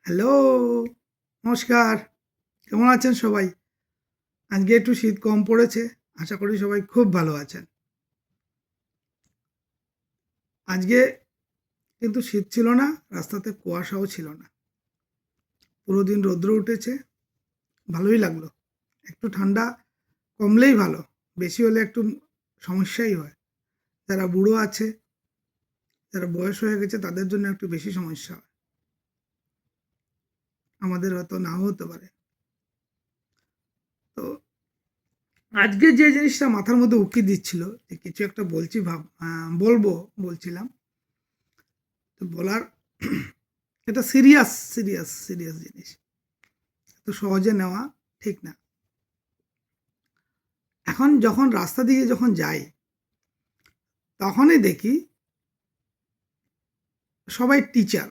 Hello, নমস্কার। কেমন আছেন সবাই? আজকে একটু শীত কম পড়েছে। আশা করি সবাই খুব ভালো আছেন। আজকে কিন্তু শীত ছিল না, রাস্তাতে কুয়াশাও ছিল না। পুরো দিন রৌদ্র উঠেছে, ভালোই লাগলো। একটু ঠান্ডা কমলেই ভালো। বেশি হলে একটু সমস্যাই হয়। যারা বুড়ো আছে, যারা বয়স হয়ে গেছে তাদের জন্য একটু বেশি সমস্যা হয়। আমাদের হয়তো নাও হতে পারে। তো আজকে যে জিনিসটা মাথার মধ্যে উকি দিচ্ছিল যে কিছু একটা বলছি বলবো বলছিলাম। তো বলার এটা সিরিয়াস জিনিস। তো সহজে নেওয়া ঠিক না। এখন যখন রাস্তা দিয়ে যখন যাই তখনই দেখি সবাই টিচার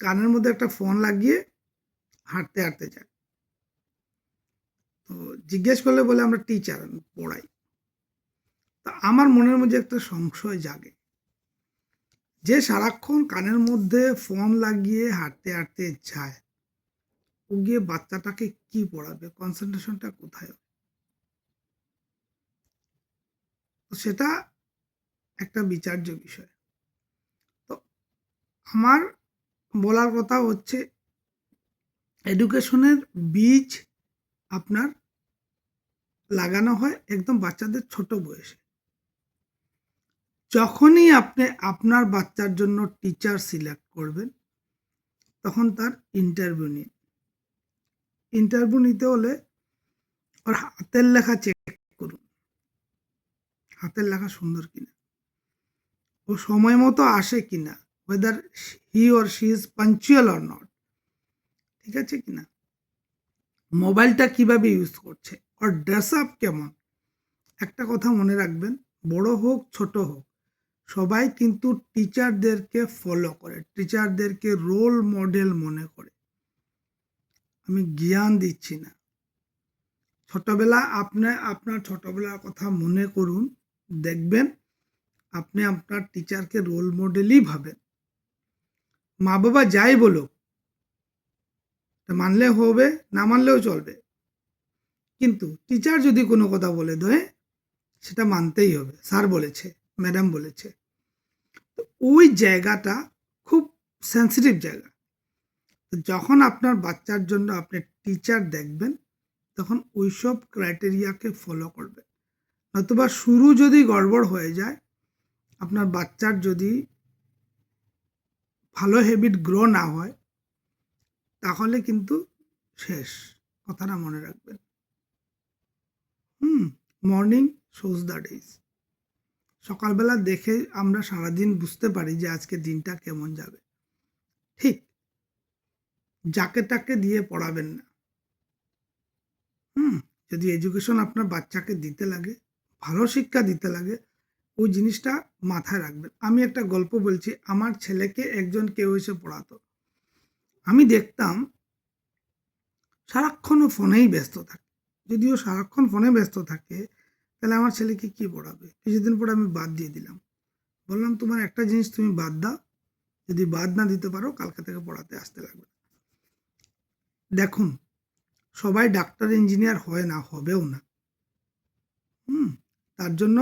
কানের মধ্যে একটা ফোন লাগিয়ে হাঁটতে হাঁটতে যায়। তো জিজ্ঞেস করলে বলে আমরা টিচার পড়াই। তা আমার মনের মধ্যে একটা সংশয় জাগে যে সারাক্ষণ কানের মধ্যে ফোন লাগিয়ে হাঁটতে হাঁটতে যায়, ও গিয়ে বাচ্চাটাকে কি পড়াবে? কনসেন্ট্রেশনটা কোথায়? তো সেটা একটা বিচার্য বিষয়। তো আমার বলার কথা হচ্ছে এডুকেশনের বীজ আপনার লাগানো হয় একদম বাচ্চাদের ছোট বয়সে। যখনই আপনি আপনার বাচ্চার জন্য টিচার সিলেক্ট করবেন তখন তার ইন্টারভিউ নিন। ইন্টারভিউ নিতে হলে ওর হাতের লেখা চেক করুন, হাতের লেখা সুন্দর কিনা, ও সময় মতো আসে কিনা, whether he or she is punctual or not, ঠিক আছে কিনা, মোবাইলটা কিভাবে ইউজ করছে, ওর ড্রেস আপ কেমন। একটা কথা মনে রাখবেন, বড় হোক ছোট হোক সবাই কিন্তু টিচারদেরকে ফলো করে, টিচারদেরকে রোল মডেল মনে করে। আমি জ্ঞান দিচ্ছি না। ছোটবেলা আপনি আপনার ছোটবেলার কথা মনে করুন, দেখবেন আপনি আপনার টিচারকে রোল মডেলই ভাবেন। মা বাবা যাই বলুক, মানলে হবে, না মানলেও চলবে, কিন্তু টিচার যদি কোনো কথা বলে দেয় সেটা মানতেই হবে। স্যার বলেছে, ম্যাডাম বলেছে। ওই জায়গাটা খুব সেন্সিটিভ জায়গা। যখন আপনার বাচ্চার জন্য আপনি টিচার দেখবেন তখন ওইসব ক্রাইটেরিয়াকে ফলো করবেন। নতুবা শুরু যদি গড়বড় হয়ে যায়, আপনার বাচ্চার যদি ভালো হ্যাবিট গ্রো না হয় তাহলে কিন্তু শেষ। কথাটা মনে রাখবেন। Morning shows the days. সকালবেলা দেখে আমরা সারাদিন বুঝতে পারি যে আজকে দিনটা কেমন যাবে। ঠিক যাকে তাকে দিয়ে পড়াবেন না। যদি এডুকেশন আপনার বাচ্চাকে দিতে লাগে, ভালো শিক্ষা দিতে লাগে, ওই জিনিসটা মাথায় রাখবেন। আমি একটা গল্প বলছি। আমার ছেলেকে একজন কেউ এসে পড়াতো। আমি দেখতাম সারাক্ষণ ও ফোনেই ব্যস্ত থাকে। যদিও সারাক্ষণ ফোনে ব্যস্ত থাকে তাহলে আমার ছেলেকে কি পড়াবে? কিছুদিন পরে আমি বাদ দিয়ে দিলাম। বললাম তোমার একটা জিনিস তুমি বাদ দাও, যদি বাদ না দিতে পারো কালকে থেকে পড়াতে আসতে লাগবে। দেখুন, সবাই ডাক্তার ইঞ্জিনিয়ার হয় না, হবেও না। তার জন্য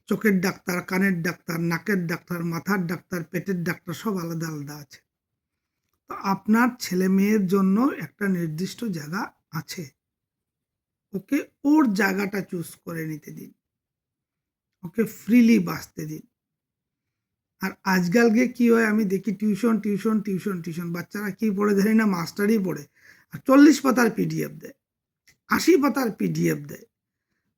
চোখের ডাক্তার, কানের ডাক্তার, নাকের ডাক্তার, মাথার ডাক্তার, পেটের ডাক্তার সব আলাদা আলাদা আছে। তো আপনার ছেলে মেয়ের জন্য একটা নির্দিষ্ট জায়গা আছে, ওকে ওর জায়গাটা চুজ করে নিতে দিন, ওকে ফ্রিলি বাঁচতে দিন। আর আজকালকে কি হয় আমি দেখি টিউশন টিউশন টিউশন টিউশন, বাচ্চারা কি পড়ে জানি না, মাস্টারই পড়ে। আর 40 পাতার পিডিএফ দেয়, 80 পাতার পিডিএফ দেয়।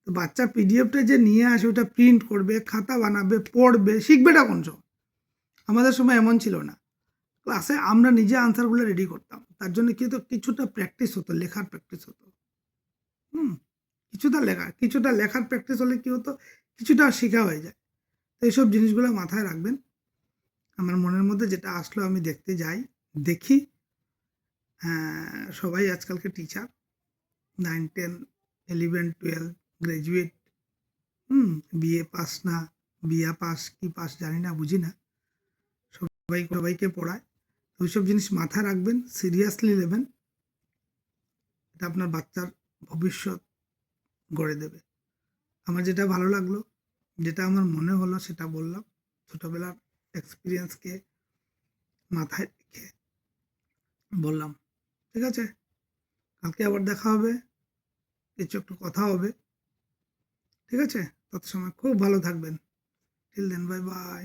তো বাচ্চা পিডিএফটা যে নিয়ে আসে ওটা প্রিন্ট করবে, খাতা বানাবে, পড়বে, শিখবেটা কোন সময়? আমাদের সময় এমন ছিল না। ক্লাসে আমরা নিজে আনসারগুলো রেডি করতাম। তার জন্য কি হতো, কিছুটা প্র্যাকটিস হতো, লেখার প্র্যাকটিস হতো। হুম কিছুটা লেখার প্র্যাকটিস হলে কি হতো, কিছুটা শেখা হয়ে যায়। তো এইসব জিনিসগুলো মাথায় রাখবেন। আমার মনের মধ্যে যেটা আসলো আমি দেখতে যাই, দেখি সবাই আজকালকে টিচার, 9, 10, 11, 12 গ্র্যাজুয়েট, বিএ পাস না, বিএ পাস কি পাস জানি না, বুঝি না, সবাইকে পড়ায়। তো ওইসব জিনিস মাথায় রাখবেন, সিরিয়াসলি নেবেন। এটা আপনার বাচ্চার ভবিষ্যৎ গড়ে দেবে। আমার যেটা ভালো লাগলো, যেটা আমার মনে হলো সেটা বললাম। ছোটবেলার এক্সপেরিয়েন্সকে মাথায় রেখে বললাম। ঠিক আছে? কালকে আবার দেখা হবে। কিছু একটু কথা হবে। ঠিক আছে? তত সময় খুব ভালো থাকবেন। Till then bye by.